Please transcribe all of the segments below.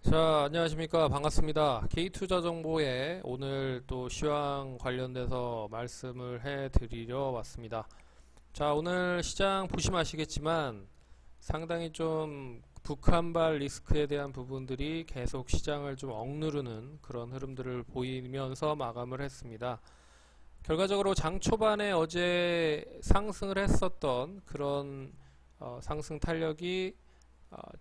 자, 안녕하십니까. 반갑습니다. K투자정보에 오늘 또 시황 관련돼서 말씀을 해드리려 왔습니다. 자, 오늘 시장 보시면 아시겠지만 상당히 좀 북한발 리스크에 대한 부분들이 계속 시장을 좀 억누르는 그런 흐름들을 보이면서 마감을 했습니다. 결과적으로 장 초반에 어제 상승을 했었던 그런 상승 탄력이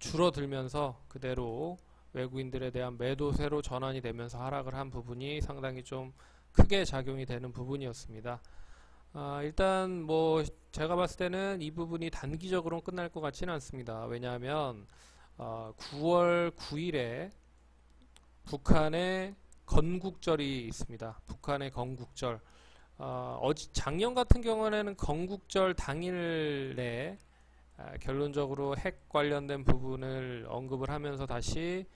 줄어들면서 그대로 외국인들에 대한 매도세로 전환이 되면서 하락을 한 부분이 상당히 좀 크게 작용이 되는 부분이었습니다. 일단 뭐 제가 봤을 때는 이 부분이 단기적으로는 끝날 것 같지는 않습니다. 왜냐하면 9월 9일에 북한의 건국절이 있습니다. 북한의 건국절. 작년 같은 경우에는 건국절 당일에 결론적으로 핵 관련된 부분을 언급을 하면서 다시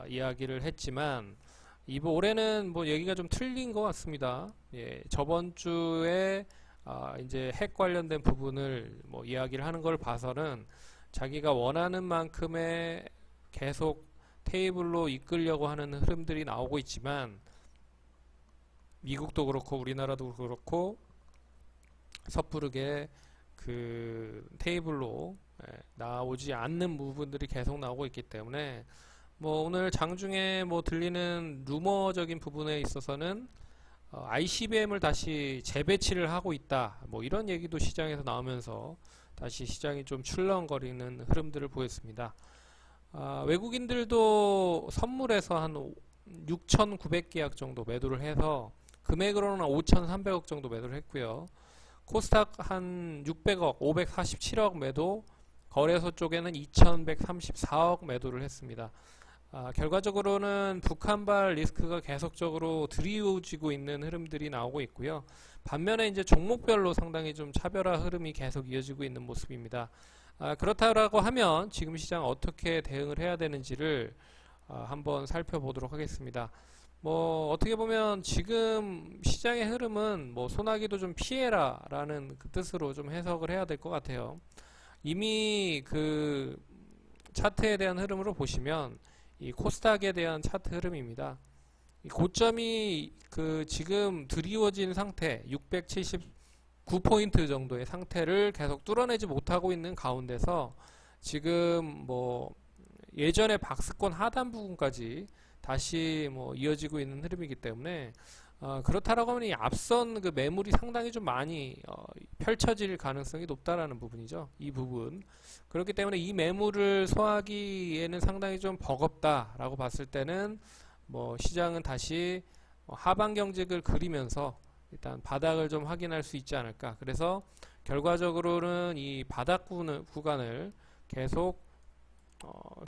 이야기를 했지만 올해는 뭐 얘기가 좀 틀린 것 같습니다. 예, 저번 주에 이제 핵 관련된 부분을 뭐 이야기를 하는 걸 봐서는 자기가 원하는 만큼의 계속 테이블로 이끌려고 하는 흐름들이 나오고 있지만 미국도 그렇고 우리나라도 그렇고 섣부르게 그 테이블로 나오지 않는 부분들이 계속 나오고 있기 때문에 뭐 오늘 장중에 뭐 들리는 루머적인 부분에 있어서는 ICBM을 다시 재배치를 하고 있다 뭐 이런 얘기도 시장에서 나오면서 다시 시장이 좀 출렁거리는 흐름들을 보였습니다. 외국인들도 선물에서 한 6,900계약 정도 매도를 해서 금액으로는 5,300억 정도 매도를 했고요. 코스닥 한 600억, 547억 매도, 거래소 쪽에는 2134억 매도를 했습니다. 결과적으로는 북한발 리스크가 계속적으로 드리워지고 있는 흐름들이 나오고 있고요. 반면에 이제 종목별로 상당히 좀 차별화 흐름이 계속 이어지고 있는 모습입니다. 그렇다고 하면 지금 시장 어떻게 대응을 해야 되는지를 한번 살펴보도록 하겠습니다. 뭐 어떻게 보면 지금 시장의 흐름은 뭐 소나기도 좀 피해라 라는 그 뜻으로 좀 해석을 해야 될 것 같아요. 이미 그 차트에 대한 흐름으로 보시면 이 코스닥에 대한 차트 흐름입니다. 이 고점이 그 지금 드리워진 상태 679포인트 정도의 상태를 계속 뚫어내지 못하고 있는 가운데서 지금 뭐 예전의 박스권 하단 부분까지 다시 뭐 이어지고 있는 흐름이기 때문에 그렇다라고 하면 이 앞선 그 매물이 상당히 좀 많이 펼쳐질 가능성이 높다라는 부분이죠. 이 부분. 그렇기 때문에 이 매물을 소화하기에는 상당히 좀 버겁다라고 봤을 때는 뭐 시장은 다시 하방 경직을 그리면서 일단 바닥을 좀 확인할 수 있지 않을까. 그래서 결과적으로는 이 바닥 구간을 계속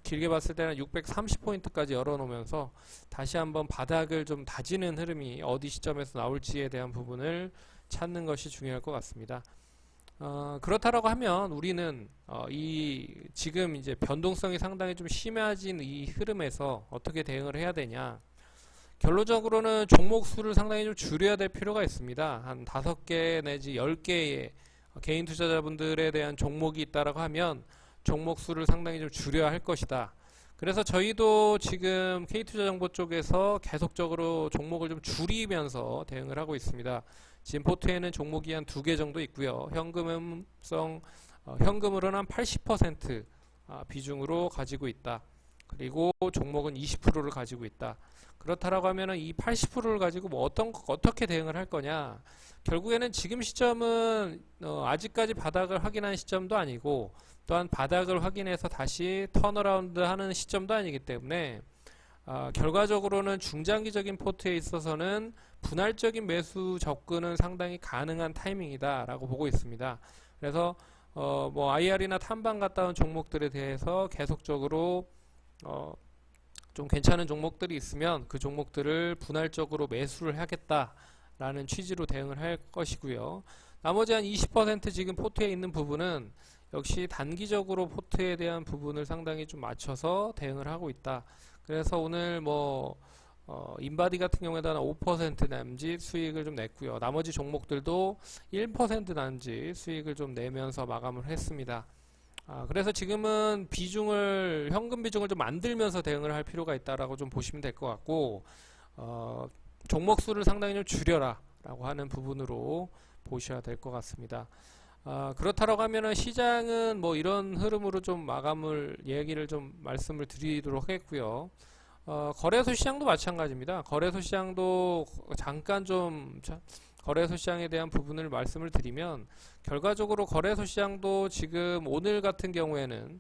길게 봤을 때는 630포인트까지 열어놓으면서 다시 한번 바닥을 좀 다지는 흐름이 어디 시점에서 나올지에 대한 부분을 찾는 것이 중요할 것 같습니다. 그렇다라고 하면 우리는 이 지금 이제 변동성이 상당히 좀 심해진 이 흐름에서 어떻게 대응을 해야 되냐? 결론적으로는 종목 수를 상당히 좀 줄여야 될 필요가 있습니다. 한 5개 내지 10개의 개인 투자자분들에 대한 종목이 있다라고 하면 종목 수를 상당히 좀 줄여야 할 것이다. 그래서 저희도 지금 K투자정보 쪽에서 계속적으로 종목을 좀 줄이면서 대응을 하고 있습니다. 지금 포트에는 종목이 한 2개 정도 있고요. 현금으로는 한 80% 비중으로 가지고 있다. 그리고 종목은 20%를 가지고 있다. 그렇다라고 하면은 이 80%를 가지고 뭐 어떻게 대응을 할 거냐? 결국에는 지금 시점은 아직까지 바닥을 확인한 시점도 아니고 또한 바닥을 확인해서 다시 턴어라운드 하는 시점도 아니기 때문에 결과적으로는 중장기적인 포트에 있어서는 분할적인 매수 접근은 상당히 가능한 타이밍이다 라고 보고 있습니다. 그래서 뭐 IR이나 탐방 갔다 온 종목들에 대해서 계속적으로 좀 괜찮은 종목들이 있으면 그 종목들을 분할적으로 매수를 하겠다라는 취지로 대응을 할 것이고요. 나머지 한 20% 지금 포트에 있는 부분은 역시 단기적으로 포트에 대한 부분을 상당히 좀 맞춰서 대응을 하고 있다. 그래서 오늘 뭐 인바디 같은 경우에도 한 5% 남짓 수익을 좀 냈고요. 나머지 종목들도 1% 남짓 수익을 좀 내면서 마감을 했습니다. 그래서 지금은 현금 비중을 좀 만들면서 대응을 할 필요가 있다라고 좀 보시면 될 것 같고, 종목 수를 상당히 좀 줄여라 라고 하는 부분으로 보셔야 될 것 같습니다. 그렇다라고 하면은 시장은 뭐 이런 흐름으로 좀 얘기를 좀 말씀을 드리도록 하겠고요. 거래소 시장도 마찬가지입니다. 거래소 시장도 잠깐 거래소 시장에 대한 부분을 말씀을 드리면, 결과적으로 거래소 시장도 지금 오늘 같은 경우에는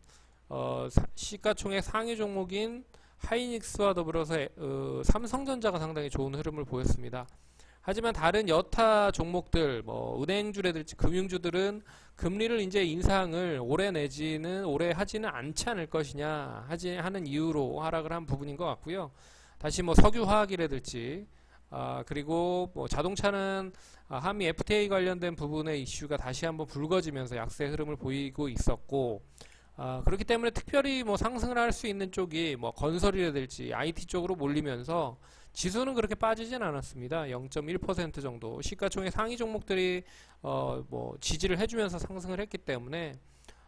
시가총액 상위 종목인 하이닉스와 더불어서 삼성전자가 상당히 좋은 흐름을 보였습니다. 하지만 다른 여타 종목들, 뭐 은행주라든지 금융주들은 금리를 이제 인상을 올해 하지는 않지 않을 것이냐 하는 이유로 하락을 한 부분인 것 같고요. 다시 뭐 석유화학이라든지 그리고 뭐 자동차는 한미 FTA 관련된 부분의 이슈가 다시 한번 불거지면서 약세 흐름을 보이고 있었고, 그렇기 때문에 특별히 뭐 상승을 할 수 있는 쪽이 뭐 건설이라든지 IT 쪽으로 몰리면서 지수는 그렇게 빠지진 않았습니다. 0.1% 정도 시가총액 상위 종목들이 뭐 지지를 해주면서 상승을 했기 때문에,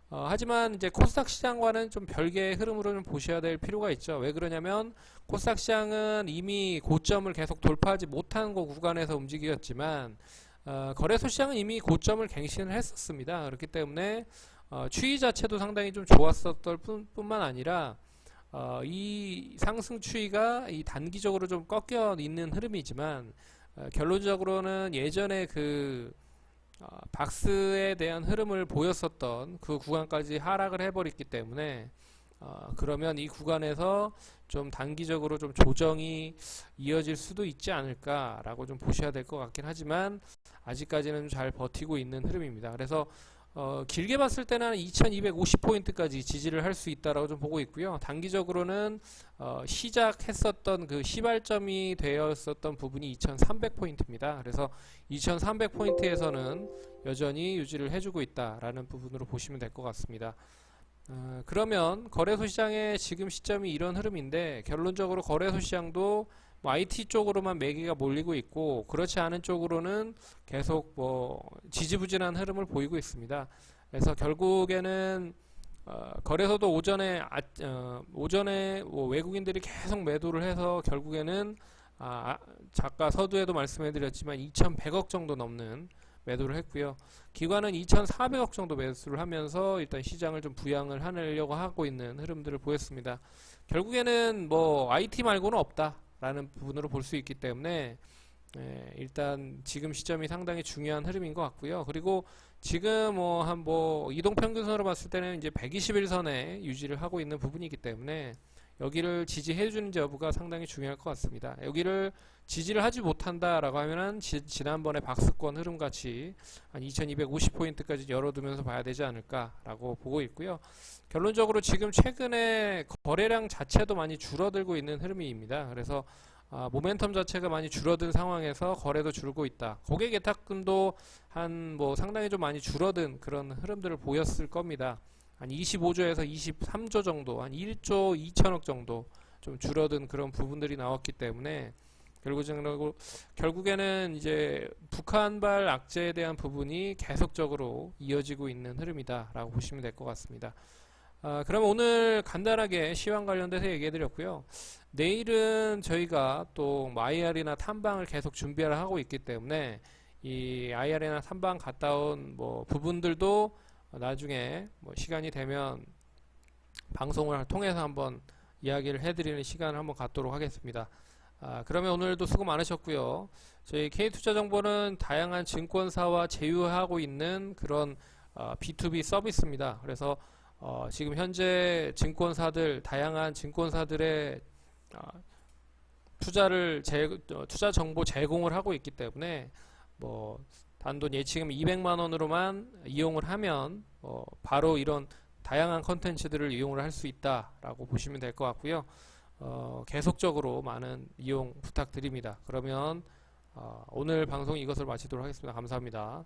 하지만 이제 코스닥 시장과는 좀 별개의 흐름으로 좀 보셔야 될 필요가 있죠. 왜 그러냐면 코스닥 시장은 이미 고점을 계속 돌파하지 못한 구간에서 움직였지만, 거래소 시장은 이미 고점을 갱신을 했었습니다. 그렇기 때문에 추이 자체도 상당히 좀 좋았었던 뿐만 아니라, 이 상승 추이가 이 단기적으로 좀 꺾여 있는 흐름이지만, 결론적으로는 예전에 박스에 대한 흐름을 보였었던 그 구간까지 하락을 해버렸기 때문에, 그러면 이 구간에서 좀 단기적으로 좀 조정이 이어질 수도 있지 않을까라고 좀 보셔야 될 것 같긴 하지만, 아직까지는 잘 버티고 있는 흐름입니다. 그래서 길게 봤을 때는 2250포인트까지 지지를 할 수 있다라고 좀 보고 있고요. 단기적으로는 시작했었던 그 시발점이 되었었던 부분이 2300포인트입니다. 그래서 2300포인트에서는 여전히 유지를 해주고 있다라는 부분으로 보시면 될 것 같습니다. 그러면 거래소 시장의 지금 시점이 이런 흐름인데, 결론적으로 거래소 시장도 뭐 IT 쪽으로만 매기가 몰리고 있고, 그렇지 않은 쪽으로는 계속 뭐 지지부진한 흐름을 보이고 있습니다. 그래서 결국에는 거래소도 오전에 뭐 외국인들이 계속 매도를 해서 결국에는 작가 서두에도 말씀해드렸지만 2100억 정도 넘는 매도를 했고요. 기관은 2400억 정도 매수를 하면서 일단 시장을 좀 부양을 하려고 하고 있는 흐름들을 보였습니다. 결국에는 뭐 IT 말고는 없다 라는 부분으로 볼 수 있기 때문에, 일단 지금 시점이 상당히 중요한 흐름인 것 같고요. 그리고 지금 이동평균선으로 봤을 때는 이제 121선에 유지를 하고 있는 부분이기 때문에, 여기를 지지해주는지 여부가 상당히 중요할 것 같습니다. 여기를 지지를 하지 못한다라고 하면은 지난번에 박스권 흐름 같이 한 2250포인트까지 열어두면서 봐야 되지 않을까라고 보고 있고요. 결론적으로 지금 최근에 거래량 자체도 많이 줄어들고 있는 흐름입니다. 그래서 모멘텀 자체가 많이 줄어든 상황에서 거래도 줄고 있다. 고객 예탁금도 상당히 좀 많이 줄어든 그런 흐름들을 보였을 겁니다. 한 25조에서 23조 정도, 한 1조 2천억 정도 좀 줄어든 그런 부분들이 나왔기 때문에, 결국에는 이제 북한발 악재에 대한 부분이 계속적으로 이어지고 있는 흐름이다라고 보시면 될 것 같습니다. 그럼 오늘 간단하게 시황 관련돼서 얘기해드렸고요. 내일은 저희가 또 IR이나 탐방을 계속 준비를 하고 있기 때문에, 이 IR이나 탐방 갔다 온 부분들도 나중에 시간이 되면 방송을 통해서 한번 이야기를 해드리는 시간을 한번 갖도록 하겠습니다. 그러면 오늘도 수고 많으셨고요. 저희 K투자정보는 다양한 증권사와 제휴하고 있는 그런 B2B 서비스입니다. 그래서 지금 현재 다양한 증권사들의 투자 정보 제공을 하고 있기 때문에, 단돈 예치금 200만원으로만 이용을 하면 바로 이런 다양한 컨텐츠들을 이용을 할 수 있다라고 보시면 될 것 같고요. 계속적으로 많은 이용 부탁드립니다. 그러면 오늘 방송 이것을 마치도록 하겠습니다. 감사합니다.